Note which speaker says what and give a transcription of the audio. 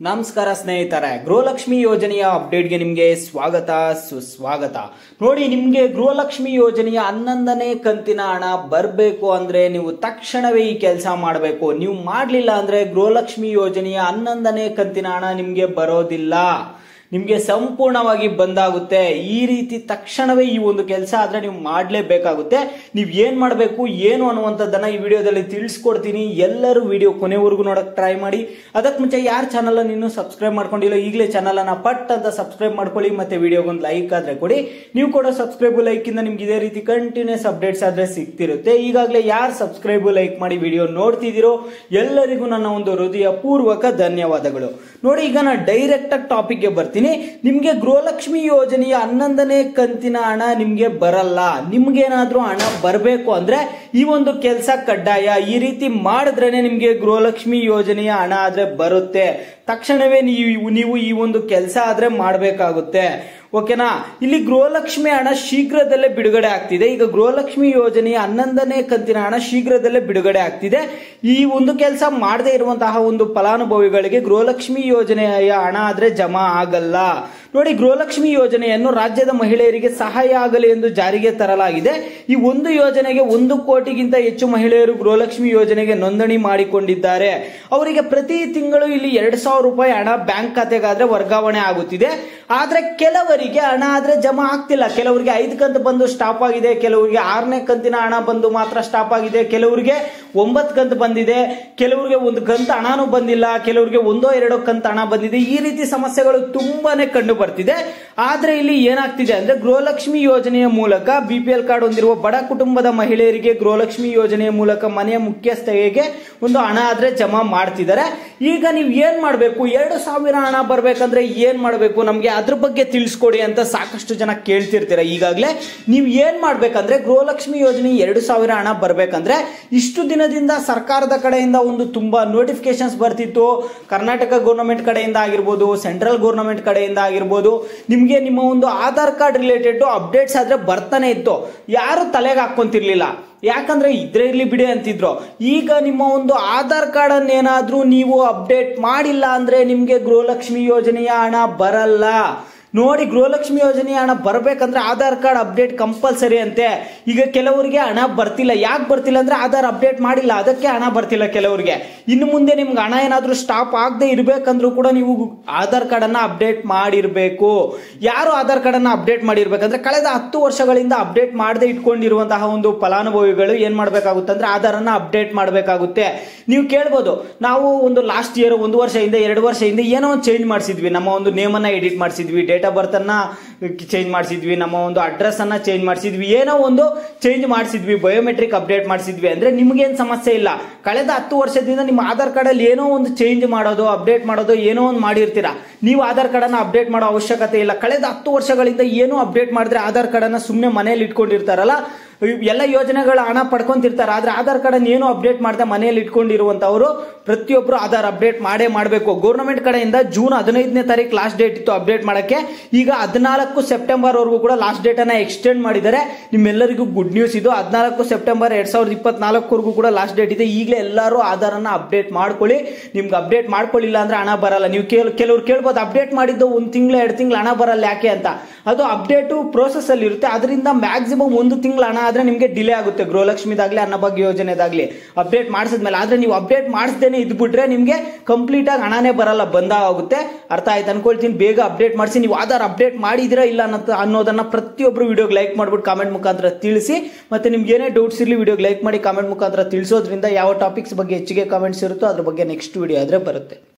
Speaker 1: ನಮಸ್ಕಾರ ಸ್ನೇಹಿತರೆ, ಗೃಹಲಕ್ಷ್ಮಿ ಯೋಜನೆಯ ಅಪ್ಡೇಟ್ಗೆ ನಿಮಗೆ ಸ್ವಾಗತ ಸುಸ್ವಾಗತ. ನೋಡಿ, ನಿಮಗೆ ಗೃಹಲಕ್ಷ್ಮಿ ಯೋಜನೆಯ 11ನೇ ಕಂತಿನ ಹಣ ಬರಬೇಕು ಅಂದ್ರೆ ನೀವು ತಕ್ಷಣವೇ ಈ ಕೆಲಸ ಮಾಡಬೇಕು. ನೀವು ಮಾಡಲಿಲ್ಲ ಅಂದ್ರೆ ಗೃಹಲಕ್ಷ್ಮಿ ಯೋಜನೆಯ 11ನೇ ಕಂತಿನ ಹಣ ನಿಮಗೆ ಬರೋದಿಲ್ಲ, ನಿಮಗೆ ಸಂಪೂರ್ಣವಾಗಿ ಬಂದಾಗುತ್ತೆ. ಈ ರೀತಿ ತಕ್ಷಣವೇ ಈ ಒಂದು ಕೆಲಸ ಆದ್ರೆ ನೀವು ಮಾಡಲೇಬೇಕಾಗುತ್ತೆ. ನೀವು ಏನ್ ಮಾಡಬೇಕು ಏನು ಅನ್ನುವಂಥದ್ದನ್ನ ಈ ವಿಡಿಯೋದಲ್ಲಿ ತಿಳಿಸ್ಕೊಡ್ತೀನಿ. ಎಲ್ಲರೂ ವಿಡಿಯೋ ಕೊನೆವರೆಗೂ ನೋಡಕ್ ಟ್ರೈ ಮಾಡಿ. ಅದಕ್ಕೆ ಮುಂಚೆ ಯಾರು ಚಾನಲ್ ಅನ್ನು ಇನ್ನೂ ಸಬ್ಸ್ಕ್ರೈಬ್ ಮಾಡ್ಕೊಂಡಿಲ್ಲ, ಈಗಲೇ ಚಾನಲ್ ಅನ್ನ ಪಟ್ ಅಂತ ಸಬ್ಸ್ಕ್ರೈಬ್ ಮಾಡ್ಕೊಳ್ಳಿ. ಮತ್ತೆ ವಿಡಿಯೋಗೊಂದು ಲೈಕ್ ಆದ್ರೆ ಕೊಡಿ. ನೀವು ಕೊಡೋ ಸಬ್ಸ್ಕ್ರೈಬ್ ಲೈಕ್ ಇಂದ ನಿಮ್ಗೆ ಇದೇ ರೀತಿ ಕಂಟಿನ್ಯೂಸ್ ಅಪ್ಡೇಟ್ಸ್ ಆದ್ರೆ ಸಿಗ್ತಿರುತ್ತೆ. ಈಗಾಗಲೇ ಯಾರು ಸಬ್ಸ್ಕ್ರೈಬ್ ಲೈಕ್ ಮಾಡಿ ವಿಡಿಯೋ ನೋಡ್ತಿದ್ದೀರೋ ಎಲ್ಲರಿಗೂ ನನ್ನ ಒಂದು ಹೃದಯ ಪೂರ್ವಕ ಧನ್ಯವಾದಗಳು. ನೋಡಿ, ಈಗ ನಾನು ಡೈರೆಕ್ಟ್ ಆಗಿ ಟಾಪಿಕ್ ಗೆ ಬರ್ತೀನಿ. ನಿಮ್ಗೆ ಗೃಹಲಕ್ಷ್ಮಿ ಯೋಜನೆಯ 11ನೇ ಕಂತಿನ ಹಣ ನಿಮ್ಗೆ ಬರಲ್ಲ. ನಿಮ್ಗೇನಾದ್ರೂ ಹಣ ಬರಬೇಕು ಅಂದ್ರೆ ಈ ಒಂದು ಕೆಲಸ ಕಡ್ಡಾಯ. ಈ ರೀತಿ ಮಾಡಿದ್ರೇನೆ ನಿಮ್ಗೆ ಗೃಹಲಕ್ಷ್ಮಿ ಯೋಜನೆಯ ಹಣ ಆದ್ರೆ ಬರುತ್ತೆ. ತಕ್ಷಣವೇ ನೀವು ಈ ಒಂದು ಕೆಲಸ ಆದ್ರೆ ಮಾಡಬೇಕಾಗುತ್ತೆ. ಓಕೆನಾ? ಇಲ್ಲಿ ಗೃಹಲಕ್ಷ್ಮಿ ಹಣ ಶೀಘ್ರದಲ್ಲೇ ಬಿಡುಗಡೆ ಆಗ್ತಿದೆ. ಈಗ ಗೃಹಲಕ್ಷ್ಮಿ ಯೋಜನೆಯ 11ನೇ ಕಂತಿನ ಹಣ ಶೀಘ್ರದಲ್ಲೇ ಬಿಡುಗಡೆ ಆಗ್ತಿದೆ. ಈ ಒಂದು ಕೆಲಸ ಮಾಡದೇ ಇರುವಂತಹ ಒಂದು ಫಲಾನುಭವಿಗಳಿಗೆ ಗೃಹಲಕ್ಷ್ಮಿ ಯೋಜನೆಯ ಹಣ ಆದ್ರೆ ಜಮಾ ಆಗಲ್ಲ. ನೋಡಿ, ಗೃಹಲಕ್ಷ್ಮಿ ಯೋಜನೆಯನ್ನು ರಾಜ್ಯದ ಮಹಿಳೆಯರಿಗೆ ಸಹಾಯ ಆಗಲಿ ಎಂದು ಜಾರಿಗೆ ತರಲಾಗಿದೆ. ಈ ಒಂದು ಯೋಜನೆಗೆ 1 ಕೋಟಿಗಿಂತ ಹೆಚ್ಚು ಮಹಿಳೆಯರು ಗೃಹಲಕ್ಷ್ಮಿ ಯೋಜನೆಗೆ ನೋಂದಣಿ ಮಾಡಿಕೊಂಡಿದ್ದಾರೆ. ಅವರಿಗೆ ಪ್ರತಿ ತಿಂಗಳು ಇಲ್ಲಿ 2,000 ರೂಪಾಯಿ ಹಣ ಬ್ಯಾಂಕ್ ಖಾತೆಗಾದ್ರೆ ವರ್ಗಾವಣೆ ಆಗುತ್ತಿದೆ. ಆದ್ರೆ ಕೆಲವರಿಗೆ ಹಣ ಆದ್ರೆ ಜಮಾ ಆಗ್ತಿಲ್ಲ. ಕೆಲವರಿಗೆ 5 ಕಂತು ಬಂದು ಸ್ಟಾಪ್ ಆಗಿದೆ, ಕೆಲವರಿಗೆ 6ನೇ ಕಂತಿನ ಹಣ ಬಂದು ಮಾತ್ರ ಸ್ಟಾಪ್ ಆಗಿದೆ, ಕೆಲವರಿಗೆ 9 ಕಂತು ಬಂದಿದೆ, ಕೆಲವರಿಗೆ 1 ಕಂತು ಹಣನೂ ಬಂದಿಲ್ಲ, ಕೆಲವರಿಗೆ 1-2 ಕಂತು ಹಣ ಬಂದಿದೆ. ಈ ರೀತಿ ಸಮಸ್ಯೆಗಳು ತುಂಬಾನೇ ಕಂಡು ಬರ್ತಿದೆ. ಆದ್ರೆ ಇಲ್ಲಿ ಏನಾಗ್ತಿದೆ ಅಂದ್ರೆ ಗೃಹಲಕ್ಷ್ಮಿ ಯೋಜನೆಯ ಮೂಲಕ BPL ಕಾರ್ಡ್ ಹೊಂದಿರುವ ಬಡ ಕುಟುಂಬದ ಮಹಿಳೆಯರಿಗೆ ಗೃಹಲಕ್ಷ್ಮಿ ಯೋಜನೆಯ ಮೂಲಕ ಮನೆಯ ಮುಖ್ಯಸ್ಥರಿಗೆ ಒಂದು ಹಣ ಆದ್ರೆ ಜಮಾ ಮಾಡ್ತಿದ್ದಾರೆ. ಈಗ ನೀವು ಏನ್ ಮಾಡ್ಬೇಕು? 2,000 ಹಣ ಬರ್ಬೇಕಂದ್ರೆ ಏನ್ ಮಾಡ್ಬೇಕು? ನಮ್ಗೆ ಅದ್ರ ಬಗ್ಗೆ ತಿಳಿಸ್ಕೊಡಿ ಅಂತ ಸಾಕಷ್ಟು ಜನ ಕೇಳ್ತಿರ್ತೀರ. ಈಗಾಗಲೇ ನೀವು ಏನ್ ಮಾಡ್ಬೇಕಂದ್ರೆ ಗೃಹಲಕ್ಷ್ಮಿ ಯೋಜನೆ 2,000 ಹಣ ಬರ್ಬೇಕಂದ್ರೆ ಇಷ್ಟು ದಿನದಿಂದ ಸರ್ಕಾರದ ಕಡೆಯಿಂದ ಒಂದು ತುಂಬಾ ನೋಟಿಫಿಕೇಶನ್ಸ್ ಬರ್ತಿತ್ತು. ಕರ್ನಾಟಕ ಗವರ್ನಮೆಂಟ್ ಕಡೆಯಿಂದ ಆಗಿರ್ಬೋದು, ಸೆಂಟ್ರಲ್ ಗವರ್ನಮೆಂಟ್ ಕಡೆಯಿಂದ ಆಗಿರ್ಬೋದು, ನಿಮ್ಗೆ ನಿಮ್ಮ ಒಂದು ಆಧಾರ್ ಕಾರ್ಡ್ ರಿಲೇಟೆಡ್ ಅಪ್ಡೇಟ್ಸ್ ಆದ್ರೆ ಬರ್ತಾನೆ ಇತ್ತು. ಯಾರು ತಲೆಗೆ ಹಾಕೊಂತಿರ್ಲಿಲ್ಲ, ಯಾಕಂದ್ರೆ ಇದ್ರೆ ಇರ್ಲಿ ಬಿಡಿ ಅಂತಿದ್ರು. ಈಗ ನಿಮ್ಮ ಒಂದು ಆಧಾರ್ ಕಾರ್ಡ್ ಅನ್ನೇನಾದ್ರೂ ನೀವು ಅಪ್ಡೇಟ್ ಮಾಡಿಲ್ಲ ಅಂದ್ರೆ ನಿಮ್ಗೆ ಗೃಹಲಕ್ಷ್ಮಿ ಯೋಜನೆಯ ಹಣ ಬರಲ್ಲ. ನೋಡಿ, ಗೃಹಲಕ್ಷ್ಮಿ ಯೋಜನೆಯ ಹಣ ಬರ್ಬೇಕಂದ್ರೆ ಆಧಾರ್ ಕಾರ್ಡ್ ಅಪ್ಡೇಟ್ ಕಂಪಲ್ಸರಿ ಅಂತೆ. ಈಗ ಕೆಲವರಿಗೆ ಹಣ ಬರ್ತಿಲ್ಲ. ಯಾಕೆ ಬರ್ತಿಲ್ಲ ಅಂದ್ರೆ ಆಧಾರ್ ಅಪ್ಡೇಟ್ ಮಾಡಿಲ್ಲ, ಅದಕ್ಕೆ ಹಣ ಬರ್ತಿಲ್ಲ ಕೆಲವರಿಗೆ. ಇನ್ನು ಮುಂದೆ ನಿಮ್ಗೆ ಹಣ ಏನಾದ್ರೂ ಸ್ಟಾಪ್ ಆಗದೆ ಇರ್ಬೇಕಂದ್ರೂ ಕೂಡ ನೀವು ಆಧಾರ್ ಕಾರ್ಡ್ ಅನ್ನ ಅಪ್ಡೇಟ್ ಮಾಡಿರ್ಬೇಕು. ಯಾರು ಆಧಾರ್ ಕಾರ್ಡ್ ಅನ್ನ ಅಪ್ಡೇಟ್ ಮಾಡಿರ್ಬೇಕಂದ್ರೆ ಕಳೆದ 10 ವರ್ಷಗಳಿಂದ ಅಪ್ಡೇಟ್ ಮಾಡದೆ ಇಟ್ಕೊಂಡಿರುವಂತಹ ಒಂದು ಫಲಾನುಭವಿಗಳು ಏನ್ ಮಾಡ್ಬೇಕಾಗುತ್ತೆ ಅಂದ್ರೆ ಆಧಾರ್ ಅನ್ನ ಅಪ್ಡೇಟ್ ಮಾಡಬೇಕಾಗುತ್ತೆ. ನೀವು ಕೇಳ್ಬೋದು, ನಾವು ಒಂದು ಲಾಸ್ಟ್ ಇಯರ್ 1 ವರ್ಷ ಹಿಂದೆ 2 ವರ್ಷ ಹಿಂದೆ ಏನೋ ಒಂದು ಚೇಂಜ್ ಮಾಡಿಸಿದ್ವಿ, ನಮ್ಮ ಒಂದು ನೇಮ್ ಅನ್ನ ಎಡಿಟ್ ಮಾಡಿಸಿದ್ವಿ, ಡೇಟ್ ಆಫ್ ಬರ್ತ್ ಅನ್ನ ಚೇಂಜ್ ಮಾಡಿಸಿದ್ವಿ, ನಮ್ಮ ಒಂದು ಅಡ್ರೆಸ್ ಅನ್ನ ಚೇಂಜ್ ಮಾಡಿಸಿದ್ವಿ, ಏನೋ ಒಂದು ಚೇಂಜ್ ಮಾಡಿಸಿದ್ವಿ, ಬಯೋಮೆಟ್ರಿಕ್ ಅಪ್ಡೇಟ್ ಮಾಡಿಸಿದ್ವಿ ಅಂದ್ರೆ ನಿಮ್ಗೇನ್ ಸಮಸ್ಯೆ ಇಲ್ಲ. ಕಳೆದ 10 ವರ್ಷದಿಂದ ನಿಮ್ಮ ಆಧಾರ್ ಕಾರ್ಡ್ ಅಲ್ಲಿ ಏನೋ ಒಂದು ಚೇಂಜ್ ಮಾಡೋದು, ಅಪ್ಡೇಟ್ ಮಾಡೋದು ಏನೋ ಒಂದು ಮಾಡಿರ್ತೀರಾ. ನೀವು ಆಧಾರ್ ಕಾರ್ಡ್ ಅನ್ನ ಅಪ್ಡೇಟ್ ಮಾಡೋ ಅವಶ್ಯಕತೆ ಇಲ್ಲ. ಕಳೆದ 10 ವರ್ಷಗಳಿಂದ ಏನೋ ಅಪ್ಡೇಟ್ ಮಾಡಿದ್ರೆ ಆಧಾರ್ ಕಾರ್ಡ್ ಅನ್ನ ಸುಮ್ಮನೆ ಮನೆಯಲ್ಲಿ ಇಟ್ಕೊಂಡಿರ್ತಾರಲ್ಲ, ಎಲ್ಲ ಯೋಜನೆಗಳ ಹಣ ಪಡ್ಕೊಂತಿರ್ತಾರೆ. ಆದ್ರೆ ಆಧಾರ್ ಕಾರ್ಡ್ ಅನ್ನು ಏನು ಅಪ್ಡೇಟ್ ಮಾಡದೆ ಮನೆಯಲ್ಲಿ ಇಟ್ಕೊಂಡಿರುವಂತವರು ಪ್ರತಿಯೊಬ್ಬರು ಆಧಾರ್ ಅಪ್ಡೇಟ್ ಮಾಡಬೇಕು. ಗವರ್ನಮೆಂಟ್ ಕಡೆಯಿಂದ ಜೂನ್ 15ನೇ ತಾರೀಕು ಲಾಸ್ಟ್ ಡೇಟ್ ಇತ್ತು ಅಪ್ಡೇಟ್ ಮಾಡಕ್ಕೆ. ಈಗ 14 ಸೆಪ್ಟೆಂಬರ್ ವರೆಗೂ ಕೂಡ ಲಾಸ್ಟ್ ಡೇಟ್ ಅನ್ನ ಎಕ್ಸ್ಟೆಂಡ್ ಮಾಡಿದ್ದಾರೆ. ನಿಮ್ಮೆಲ್ಲರಿಗೂ ಗುಡ್ ನ್ಯೂಸ್ ಇದು. 14 ಸೆಪ್ಟೆಂಬರ್ 2024 ವರೆಗೂ ಕೂಡ ಲಾಸ್ಟ್ ಡೇಟ್ ಇದೆ. ಈಗಲೇ ಎಲ್ಲರೂ ಆಧಾರ್ ಅನ್ನ ಅಪ್ಡೇಟ್ ಮಾಡ್ಕೊಳ್ಳಿ. ನಿಮ್ಗೆ ಅಪ್ಡೇಟ್ ಮಾಡ್ಕೊಳ್ಳಿಲ್ಲ ಅಂದ್ರೆ ಹಣ ಬರಲ್ಲ. ನೀವು ಕೆಲವರು ಕೇಳ್ಬೋದು, ಅಪ್ಡೇಟ್ ಮಾಡಿದ್ದು 1 ತಿಂಗಳು 2 ತಿಂಗಳು ಹಣ ಬರಲ್ಲ ಯಾಕೆ ಅಂತ. ಅದು ಅಪ್ಡೇಟ್ ಪ್ರೋಸೆಸ್ ಅಲ್ಲಿ ಇರುತ್ತೆ. ಅದರಿಂದ ಮ್ಯಾಕ್ಸಿಮಮ್ 1 ತಿಂಗಳು ಹಣ ಆದ್ರೆ ನಿಮ್ಗೆ ಡಿಲೇ ಆಗುತ್ತೆ. ಗೃಹಲಕ್ಷ್ಮಿದಾಗ್ಲಿ ಅನ್ನಭಾಗ್ಯ ಯೋಜನೆದಾಗ್ಲಿ ಅಪ್ಡೇಟ್ ಮಾಡಿಸಿದ್ಮೇಲೆ. ಆದ್ರೆ ನೀವು ಅಪ್ಡೇಟ್ ಮಾಡಿಸದೇನೆ ಇದ್ಬಿಟ್ರೆ ನಿಮ್ಗೆ ಕಂಪ್ಲೀಟ್ ಆಗಿ ಹಣನೇ ಬರಲ್ಲ, ಬಂದ ಆಗುತ್ತೆ. ಅರ್ಥ ಆಯ್ತು ಅನ್ಕೊಳ್ತೀನಿ. ಬೇಗ ಅಪ್ಡೇಟ್ ಮಾಡಿಸಿ. ನೀವು ಆಧಾರ್ ಅಪ್ಡೇಟ್ ಮಾಡಿದಿರಾ ಇಲ್ಲ ಅನ್ನೋದನ್ನ ಪ್ರತಿಯೊಬ್ರು ವಿಡಿಯೋಗೆ ಲೈಕ್ ಮಾಡ್ಬಿಟ್ಟು ಕಾಮೆಂಟ್ ಮುಖಾಂತರ ತಿಳಿಸಿ. ಮತ್ತೆ ನಿಮ್ಗೆ ಏನೇ ಡೌಟ್ಸ್ ಇರಲಿ ವಿಡಿಯೋಗೆ ಲೈಕ್ ಮಾಡಿ ಕಾಮೆಂಟ್ ಮುಖಾಂತರ ತಿಳಿಸೋದ್ರಿಂದ ಯಾವ ಟಾಪಿಕ್ಸ್ ಬಗ್ಗೆ ಹೆಚ್ಚಿಗೆ ಕಾಮೆಂಟ್ಸ್ ಇರುತ್ತೋ ಅದ್ರ ಬಗ್ಗೆ ನೆಕ್ಸ್ಟ್ ವಿಡಿಯೋ ಆದ್ರೆ ಬರುತ್ತೆ.